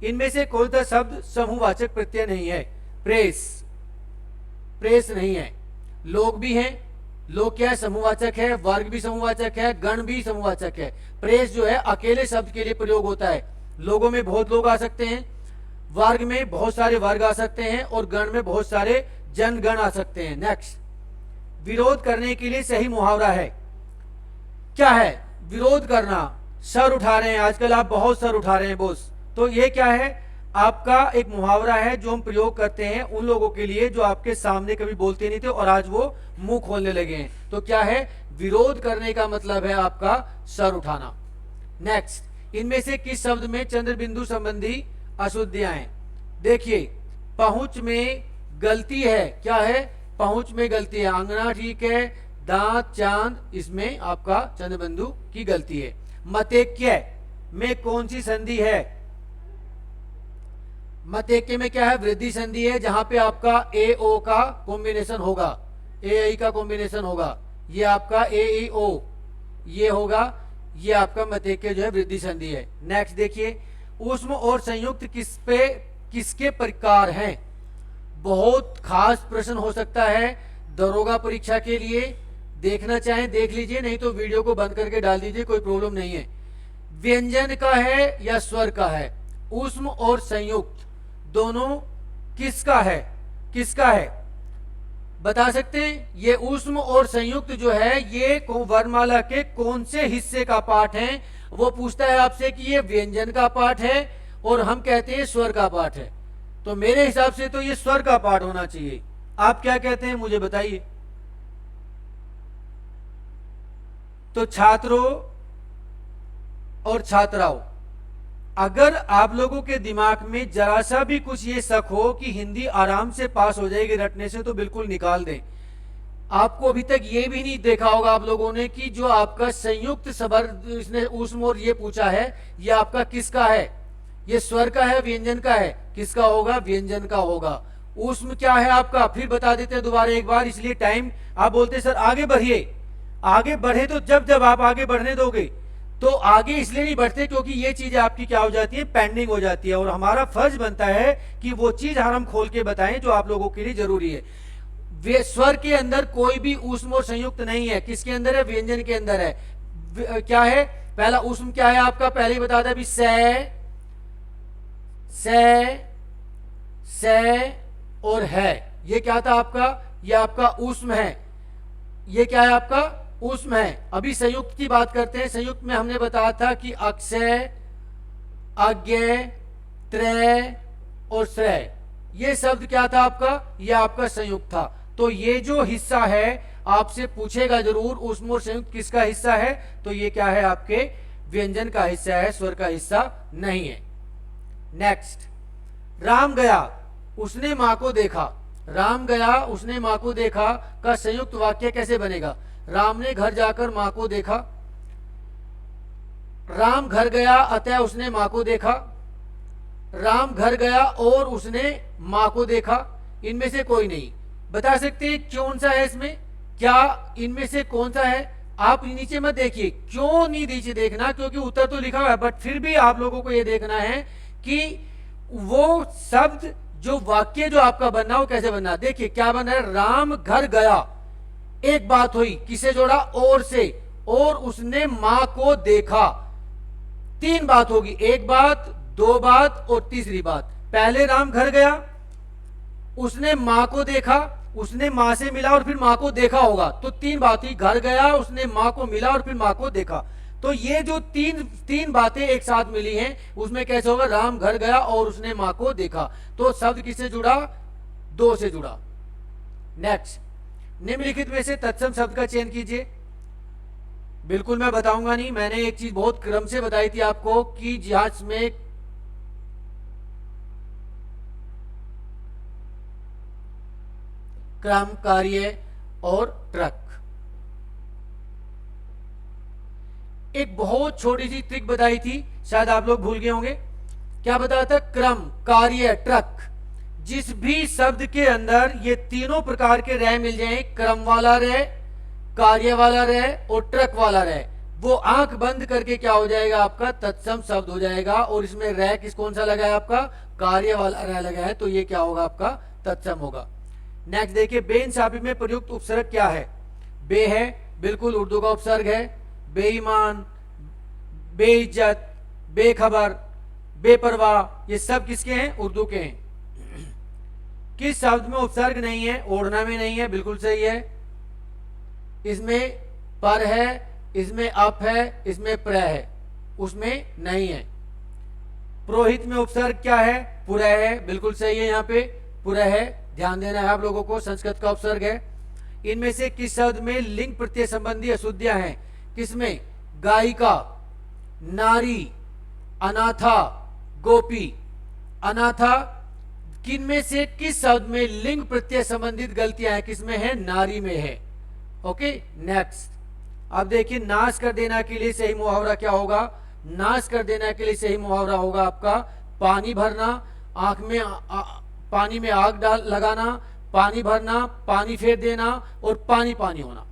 इनमें से कौन सा शब्द समूहवाचक प्रत्यय नहीं है। प्रेस, प्रेस नहीं है। लोग भी हैं, लोग क्या है, समूहवाचक है। वर्ग भी समूहवाचक है, गण भी समूहवाचक है। प्रेस जो है अकेले शब्द के लिए प्रयोग होता है। लोगों में बहुत लोग आ सकते हैं, वर्ग में बहुत सारे वर्ग आ सकते हैं, और गण में बहुत सारे जनगण आ सकते हैं। नेक्स्ट, विरोध करने के लिए सही मुहावरा है। क्या है, विरोध करना, सर उठा रहे हैं, आजकल आप बहुत सर उठा रहे हैं बॉस। तो ये क्या है, आपका एक मुहावरा है जो हम प्रयोग करते हैं उन लोगों के लिए जो आपके सामने कभी बोलते नहीं थे और आज वो मुंह खोलने लगे हैं। तो क्या है, विरोध करने का मतलब है आपका सर उठाना। नेक्स्ट, इनमें से किस शब्द में चंद्र बिंदु संबंधी अशुद्धियां हैं। देखिए, पहुंच में गलती है। क्या है, पहुंच में गलती है। अंगना ठीक है, दांत चांद, इसमें आपका चंद्र बिंदु की गलती है। मतेक्य में कौन सी संधि है, मतेक्य में क्या है, वृद्धि संधि है, जहां पे आपका ए ओ का कॉम्बिनेशन होगा, ए आई का कॉम्बिनेशन होगा। ये आपका ए ई ओ ये होगा, ये आपका मतेक्य जो है वृद्धि संधि है। नेक्स्ट देखिए, ऊष्म और संयुक्त किसके प्रकार हैं। बहुत खास प्रश्न हो सकता है दरोगा परीक्षा के लिए। देखना चाहें देख लीजिए, नहीं तो वीडियो को बंद करके डाल दीजिए, कोई प्रॉब्लम नहीं है। व्यंजन का है या स्वर का है, ऊष्म और संयुक्त दोनों किसका है, किसका है, बता सकते हैं। ये ऊष्म और संयुक्त जो है ये वर्णमाला के कौन से हिस्से का पाठ है। वो पूछता है आपसे कि ये व्यंजन का पाठ है और हम कहते हैं स्वर का पाठ है। तो मेरे हिसाब से तो ये स्वर का पाठ होना चाहिए। आप क्या कहते हैं मुझे बताइए। तो छात्रों और छात्राओं, अगर आप लोगों के दिमाग में जरा सा भी कुछ ये शक हो कि हिंदी आराम से पास हो जाएगी रटने से, तो बिल्कुल निकाल दें। आपको अभी तक ये भी नहीं देखा होगा आप लोगों ने कि जो आपका संयुक्त स्वर इसने ऊष्म और ये पूछा है, ये आपका किसका है, ये स्वर का है व्यंजन का है, किसका होगा, व्यंजन का होगा। ऊष्म क्या है आपका, फिर बता देते हैं दोबारा एक बार, इसलिए टाइम आप बोलते सर आगे बढ़िए। आगे बढ़े तो जब आप आगे बढ़ने दोगे तो आगे इसलिए नहीं बढ़ते क्योंकि ये चीज आपकी क्या हो जाती है, पेंडिंग हो जाती है। और हमारा फर्ज बनता है कि वो चीज हम खोल के बताएं जो आप लोगों के लिए जरूरी है। वे स्वर के अंदर कोई भी ऊष्म और संयुक्त नहीं है। किसके अंदर है, व्यंजन के अंदर है। क्या है, पहला ऊष्म क्या है आपका, पहले ही बता दें अभी, से और है। ये क्या था आपका, ये आपका ऊष्म है। ये क्या है आपका, ऊष्म है। अभी संयुक्त की बात करते हैं। संयुक्त में हमने बताया था कि अक्षय, अज्ञ, त्रय और श्रय, ये शब्द क्या था आपका, ये आपका संयुक्त था। तो ये जो हिस्सा है आपसे पूछेगा जरूर, ऊष्म और संयुक्त किसका हिस्सा है, तो ये क्या है, आपके व्यंजन का हिस्सा है, स्वर का हिस्सा नहीं है। नेक्स्ट, राम गया उसने मां को देखा। राम गया उसने मां को देखा का संयुक्त वाक्य कैसे बनेगा। राम ने घर जाकर मां को देखा। राम घर गया अतः उसने माँ को देखा, राम घर गया और उसने माँ को देखा, इनमें से कोई नहीं। बता सकते हैं कौन सा है इसमें, क्या इनमें से कौन सा है? आप नीचे मत देखिए, क्यों नहीं नीचे देखना, क्योंकि उत्तर तो लिखा हुआ है, बट फिर भी आप लोगों को यह देखना है कि वो शब्द जो वाक्य जो आपका बनना वो कैसे बनना। देखिए क्या बन रहा है, राम घर गया, एक बात हुई, किसे जोड़ा? और से, और उसने मां को देखा, तीन बात होगी, एक बात, दो बात और तीसरी बात। पहले राम घर गया, उसने मां को देखा, उसने मां से मिला और फिर मां को देखा होगा, तो तीन बात हुई, घर गया, उसने मां को मिला और फिर मां को देखा। तो ये जो तीन बातें एक साथ मिली हैं, उसमें कैसे होगा? राम घर गया और उसने मां को देखा। तो शब्द किससे जुड़ा? दो से जुड़ा। नेक्स्ट, निम्नलिखित में से तत्सम शब्द का चयन कीजिए। बिल्कुल मैं बताऊंगा नहीं, मैंने एक चीज बहुत क्रम से बताई थी आपको कि जहाज में क्रम, कार्य और ट्रक। एक बहुत छोटी सी ट्रिक बताई थी, शायद आप लोग भूल गए होंगे। क्या बताया था? क्रम, कार्य, ट्रक। जिस भी शब्द के अंदर ये तीनों प्रकार के रह मिल जाएं, क्रम वाला रह, कार्य वाला रह और ट्रक वाला रह, वो आंख बंद करके क्या हो जाएगा? आपका तत्सम शब्द हो जाएगा। और इसमें रह कौन सा लगा है? आपका कार्य वाला रह लगा है, तो ये क्या होगा? आपका तत्सम होगा। नेक्स्ट देखिए, बेइंसाफी में प्रयुक्त उपसर्ग क्या है? बे है, बिल्कुल उर्दू का उपसर्ग है। बेईमान, बेइज्जत, बेखबर, बेपरवाह, ये सब किसके हैं? उर्दू के हैं। किस शब्द में उपसर्ग नहीं है? ओढ़ना में नहीं है, बिल्कुल सही है। इसमें पर है, इसमें अप है, इसमें प्र है, उसमें नहीं है। पुरोहित में उपसर्ग क्या है? पुरः है, बिल्कुल सही है, यहाँ पे पुरः है, ध्यान देना है आप लोगों को, संस्कृत का उपसर्ग है। इनमें से किस शब्द में लिंग प्रत्यय संबंधी अशुद्धियां हैं? किसमें? गायिका, नारी, अनाथा, गोपी। अनाथा, किन में से किस शब्द में लिंग प्रत्यय संबंधित गलतियां हैं? किसमें है? नारी में है। Okay, next. अब देखिए, नाश कर देना के लिए सही मुहावरा क्या होगा? नाश कर देना के लिए सही मुहावरा होगा आपका पानी भरना, आंख में पानी में आग डाल लगाना, पानी भरना, पानी फेर देना और पानी पानी होना।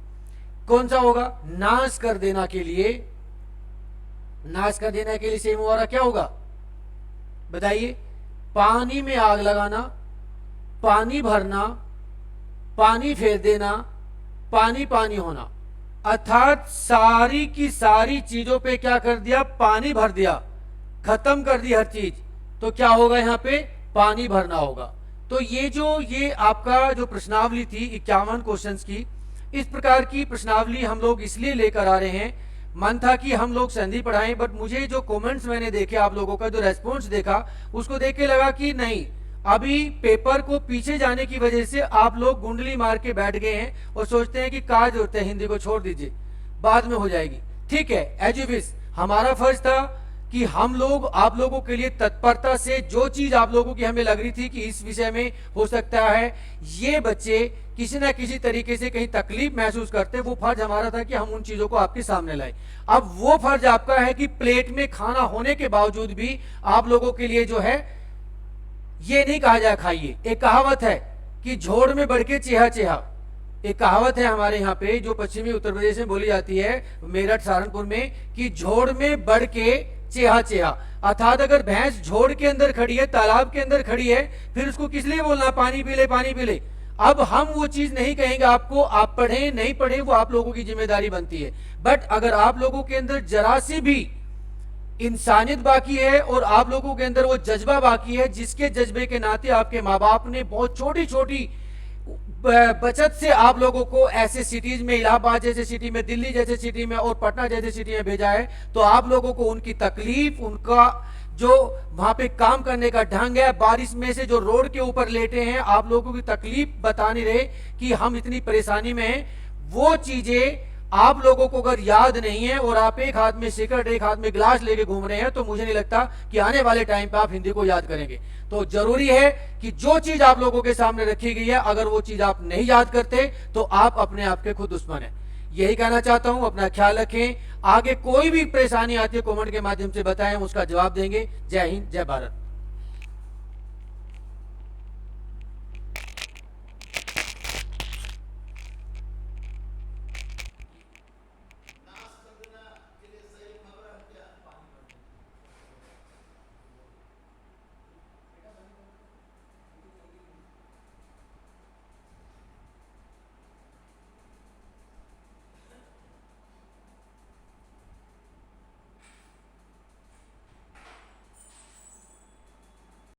कौन सा होगा? नाश कर देना के लिए, नाश कर देना के लिए सही मुहावरा क्या होगा? बताइए। पानी में आग लगाना, पानी भरना, पानी फेर देना, पानी पानी होना। अर्थात सारी की सारी चीजों पे क्या कर दिया? पानी भर दिया, खत्म कर दी हर चीज, तो क्या होगा? यहाँ पे पानी भरना होगा। तो ये आपका जो प्रश्नावली थी 51 क्वेश्चंस की, इस प्रकार की प्रश्नावली हम लोग इसलिए लेकर आ रहे हैं, मन था कि हम लोग संधि पढ़ाएं, बट मुझे जो कमेंट्स मैंने देखे, आप लोगों का जो रेस्पॉन्स देखा, उसको देख के लगा कि नहीं, अभी पेपर को पीछे जाने की वजह से आप लोग गुंडली मार के बैठ गए हैं और सोचते हैं कि क्या जरूरत है, हिंदी को छोड़ दीजिए, बाद में हो जाएगी। ठीक है, एज यू विश। हमारा फर्ज था कि हम लोग आप लोगों के लिए तत्परता से जो चीज आप लोगों की हमें लग रही थी कि इस विषय में हो सकता है ये बच्चे किसी ना किसी तरीके से कहीं तकलीफ महसूस करते, वो फर्ज हमारा था कि हम उन चीजों को आपके सामने लाएं। अब वो फर्ज आपका है कि प्लेट में खाना होने के बावजूद भी आप लोगों के लिए जो है ये नहीं कहा जाए खाइए। एक कहावत है कि झोड़ में बढ़ के चेहा चेहा, एक कहावत है हमारे यहाँ पे जो पश्चिमी उत्तर प्रदेश में बोली जाती है, मेरठ सहारनपुर में, कि झोड़ में बढ़ के चेहा चेहा। अर्थात अगर भैंस झोड़ के अंदर खड़ी है, तालाब के अंदर खड़ी है, फिर उसको किस लिए बोलना? पानी पी ले, पानी पी ले। अब हम वो चीज नहीं कहेंगे आपको, आप पढ़े नहीं पढ़े वो आप लोगों की जिम्मेदारी बनती है। बट अगर आप लोगों के अंदर जरा सी भी इंसानियत बाकी है और आप लोगों के अंदर वो जज्बा बाकी है, जिसके जज्बे के नाते आपके माँ बाप ने बहुत छोटी छोटी बचत से आप लोगों को ऐसे सिटीज में, इलाहाबाद जैसे सिटी में, दिल्ली जैसे सिटी में और पटना जैसे सिटी में भेजा है, तो आप लोगों को उनकी तकलीफ, उनका जो वहां पे काम करने का ढंग है, बारिश में से जो रोड के ऊपर लेटे हैं, आप लोगों की तकलीफ बताने रहे कि हम इतनी परेशानी में हैं, वो चीजें आप लोगों को अगर याद नहीं है और आप एक हाथ में सिगरेट एक हाथ में गिलास लेके घूम रहे हैं, तो मुझे नहीं लगता कि आने वाले टाइम पे आप हिंदी को याद करेंगे। तो जरूरी है कि जो चीज आप लोगों के सामने रखी गई है, अगर वो चीज आप नहीं याद करते तो आप अपने आप के खुद दुश्मन हैं। यही कहना चाहता हूं, अपना ख्याल रखें। आगे कोई भी परेशानी आती है कमेंट के माध्यम से बताएं, हम उसका जवाब देंगे। जय हिंद, जय भारत।